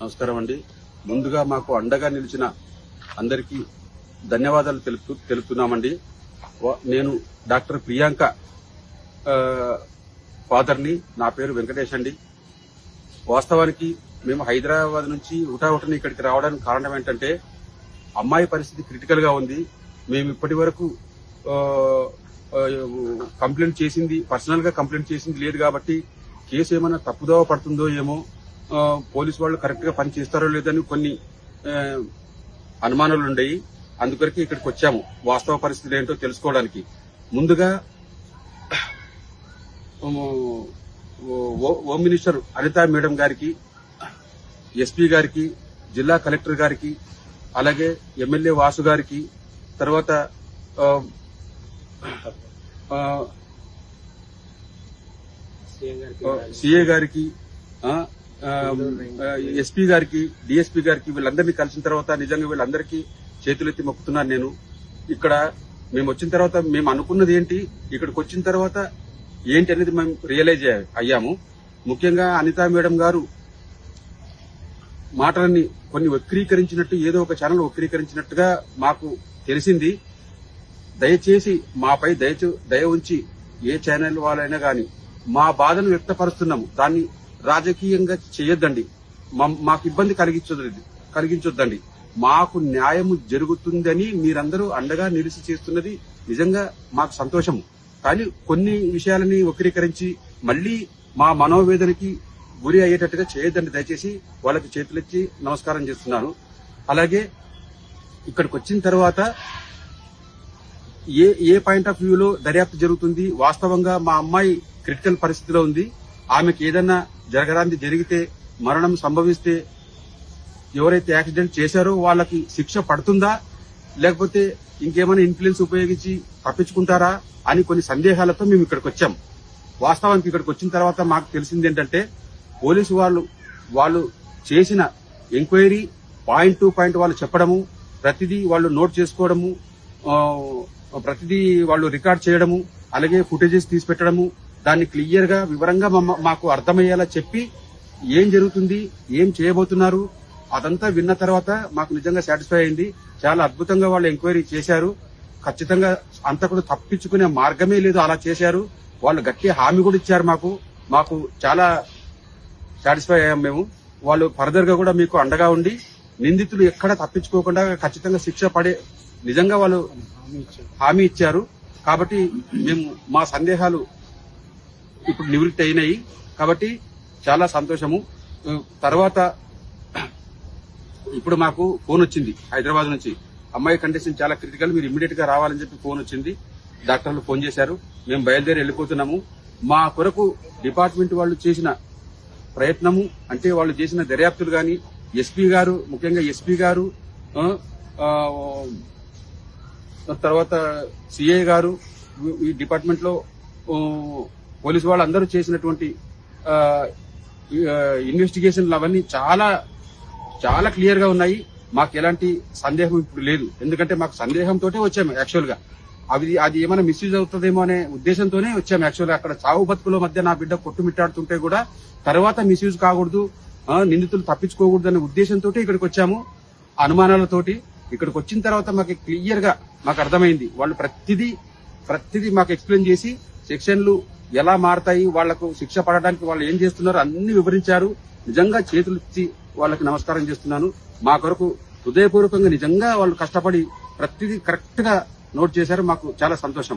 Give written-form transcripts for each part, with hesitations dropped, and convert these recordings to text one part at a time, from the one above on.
నమస్కారం అండి. ముందుగా మాకు అండగా నిలిచిన అందరికీ ధన్యవాదాలు తెలుపుతున్నామండి. నేను డాక్టర్ ప్రియాంక ఫాదర్ని. నా పేరు వెంకటేష్ అండి. వాస్తవానికి మేము హైదరాబాద్ నుంచి హుటాహుటిని ఇక్కడికి రావడానికి కారణం ఏంటంటే అమ్మాయి పరిస్థితి క్రిటికల్ గా ఉంది. మేము ఇప్పటి వరకు కంప్లైంట్ చేసింది, పర్సనల్ గా కంప్లైంట్ చేసింది లేదు కాబట్టి కేసు ఏమైనా తప్పుదోవ పడుతుందో ఏమో, పోలీసు వాళ్ళు కరెక్ట్ గా పని చేస్తారో లేదని కొన్ని అనుమానాలు ఉండేవి. అందుకొరకు ఇక్కడికి వచ్చాము వాస్తవ పరిస్థితి ఏంటో తెలుసుకోవడానికి. ముందుగా హోమ్ మినిస్టర్ అనితా మేడం గారికి, ఎస్పీ గారికి, జిల్లా కలెక్టర్ గారికి, అలాగే ఎమ్మెల్యే వాసు గారికి, తర్వాత సిఏ గారికి, ఎస్పీ గారికి, డిఎస్పీ గారికి, వీళ్ళందరినీ కలిసిన తర్వాత నిజంగా వీళ్ళందరికీ చేతులెత్తి మొక్కుతున్నాను నేను. ఇక్కడ మేము వచ్చిన తర్వాత మేము అనుకున్నది ఏంటి, ఇక్కడికి వచ్చిన తర్వాత ఏంటి అనేది మేము రియలైజ్ అయ్యాము. ముఖ్యంగా అనితా మేడం గారు మాటలన్నీ కొన్ని వక్రీకరించినట్టు, ఏదో ఒక ఛానల్ వక్రీకరించినట్టుగా మాకు తెలిసింది. దయచేసి మాపై దయ ఉంచి ఏ ఛానల్ వాళ్ళైనా గాని మా బాధను వ్యక్తపరుస్తున్నాము, దాన్ని రాజకీయంగా చేయొద్దండి. మాకు ఇబ్బంది కలిగించొద్దండి. మాకు న్యాయము జరుగుతుందని మీరందరూ అండగా నిలిచి చేస్తున్నది నిజంగా మాకు సంతోషము. కానీ కొన్ని విషయాలని వక్రీకరించి మళ్లీ మా మనోవేదనకి గురి అయ్యేటట్టుగా చేయొద్దండి. దయచేసి వాళ్ళకి చేతులెత్తి నమస్కారం చేస్తున్నాను. అలాగే ఇక్కడికి వచ్చిన తర్వాత ఏ పాయింట్ ఆఫ్ వ్యూలో దర్యాప్తు జరుగుతుంది, వాస్తవంగా మా అమ్మాయి క్రిటికల్ పరిస్థితిలో ఉంది, ఆమెకి ఏదన్నా జరగరాంది జరిగితే, మరణం సంభవిస్తే ఎవరైతే యాక్సిడెంట్ చేశారో వాళ్ళకి శిక్ష పడుతుందా, లేకపోతే ఇంకేమైనా ఇన్ఫ్లుయెన్స్ ఉపయోగించి తప్పించుకుంటారా అని కొన్ని సందేహాలతో మేము ఇక్కడికి వచ్చాం. వాస్తవానికి ఇక్కడికి వచ్చిన తర్వాత మాకు తెలిసింది ఏంటంటే పోలీసు వాళ్ళు చేసిన ఎంక్వైరీ పాయింట్ టు పాయింట్ వాళ్ళు చెప్పడము, ప్రతిదీ వాళ్ళు నోట్ చేసుకోవడము, ప్రతిదీ వాళ్ళు రికార్డ్ చేయడము, అలాగే ఫుటేజెస్ తీసి పెట్టడము, దాన్ని క్లియర్ గా వివరంగా మాకు అర్థమయ్యేలా చెప్పి ఏం జరుగుతుంది, ఏం చేయబోతున్నారు అదంతా విన్న తర్వాత మాకు నిజంగా సాటిస్ఫై అయింది. చాలా అద్భుతంగా వాళ్ళు ఎంక్వైరీ చేశారు. ఖచ్చితంగా అంతకుడు తప్పించుకునే మార్గమే లేదు, అలా చేశారు. వాళ్ళు గట్టి హామీ కూడా ఇచ్చారు మాకు చాలా సాటిస్ఫై అయ్యాం మేము. వాళ్ళు ఫర్దర్ గా కూడా మీకు అండగా ఉండి నిందితులు ఎక్కడ తప్పించుకోకుండా ఖచ్చితంగా శిక్ష పడే నిజంగా వాళ్ళు హామీ ఇచ్చారు. కాబట్టి మేము మా సందేహాలు ఇప్పుడు నివృత్తి అయినాయి కాబట్టి చాలా సంతోషము. తర్వాత ఇప్పుడు మాకు ఫోన్ వచ్చింది హైదరాబాద్ నుంచి, అమ్మాయి కండిషన్ చాలా క్రిటికల్, మీరు ఇమ్మీడియట్ గా రావాలని చెప్పి ఫోన్ వచ్చింది. డాక్టర్లు ఫోన్ చేశారు, మేము బయలుదేరి వెళ్ళిపోతున్నాము. మా కొరకు డిపార్ట్మెంట్ వాళ్ళు చేసిన ప్రయత్నము, అంటే వాళ్ళు చేసిన దర్యాప్తులు గాని, ఎస్పీ గారు, ముఖ్యంగా ఎస్పీ గారు, తర్వాత సిఐ గారు, ఈ డిపార్ట్మెంట్ లో పోలీసు వాళ్ళందరూ చేసినటువంటి ఇన్వెస్టిగేషన్లు అవన్నీ చాలా చాలా క్లియర్ గా ఉన్నాయి. మాకు ఎలాంటి సందేహం ఇప్పుడు లేదు. ఎందుకంటే మాకు సందేహంతో వచ్చాము యాక్చువల్ గా. అది ఏమైనా మిస్యూజ్ అవుతుందేమో అనే ఉద్దేశంతోనే వచ్చాము యాక్చువల్ గా. అక్కడ చావు బతుకుల మధ్య నా బిడ్డ కొట్టుమిట్టాడుతుంటే కూడా తర్వాత మిస్యూజ్ కాకూడదు, నిందితులు తప్పించుకోకూడదు అనే ఉద్దేశంతో ఇక్కడికి వచ్చాము. అనుమానాలతోటి ఇక్కడికి వచ్చిన తర్వాత మాకు క్లియర్ గా మాకు అర్థమైంది. వాళ్ళు ప్రతిదీ మాకు ఎక్స్ప్లెయిన్ చేసి సెక్షన్లు ఎలా మారతాయి, వాళ్లకు శిక్ష పడడానికి వాళ్ళు ఏం చేస్తున్నారో అన్ని వివరించారు. నిజంగా చేతులు ఇచ్చి వాళ్ళకి నమస్కారం చేస్తున్నాను. మా కొరకు హృదయపూర్వకంగా నిజంగా వాళ్ళు కష్టపడి ప్రతిదీ కరెక్ట్ గా నోట్ చేశారు. మాకు చాలా సంతోషం.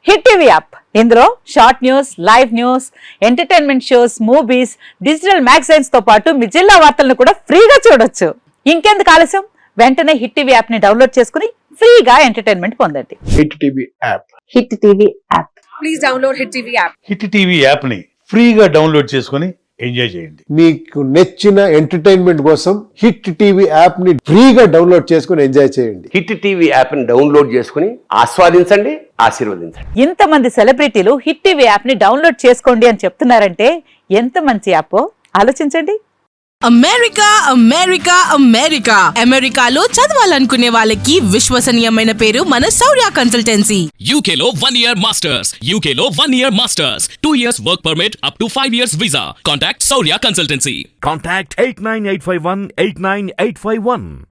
హిట్ టీవీ యాప్, ఇందులో short news, live news, entertainment shows, movies, digital magazines తో పాటు మీ జిల్లా వార్తలను కూడా ఫ్రీగా చూడొచ్చు. ఇంకెందుకు ఆలస్యం, వెంటనే హిట్ టీవీ యాప్ ని డౌన్లోడ్ చేసుకుని ఫ్రీగా ఎంటర్టైన్మెంట్ పొందండి. Hit TV app, hit TV app, please download hit TV app. Hit TV app ని ఫ్రీగా డౌన్లోడ్ చేసుకుని ఎంజాయ్ చేయండి. మీకు నచ్చిన ఎంటర్టైన్మెంట్ కోసం హిట్ టీవీ యాప్ ని ఫ్రీగా డౌన్లోడ్ చేసుకుని ఎంజాయ్ చేయండి. హిట్ టీవీ యాప్ ని డౌన్లోడ్ చేసుకుని ఆస్వాదించండి, ఆశీర్వదించండి. ఇంతమంది సెలబ్రిటీలు హిట్ టీవీ యాప్ ని డౌన్లోడ్ చేసుకోండి అని చెప్తున్నారంటే ఎంత మంచి యాప్ ఆలోచించండి. అమెరికా అమెరికా అమెరికా అమెరికాలో చదవాలనుకునే వాళ్ళకి విశ్వసనీయమైన పేరు మన శౌర్య consultancy. UK Law 1 Year Masters. UK Law 1 Year Masters. 2 years work permit up to 5 years visa. Contact Saurya Consultancy. Contact 89851 89851.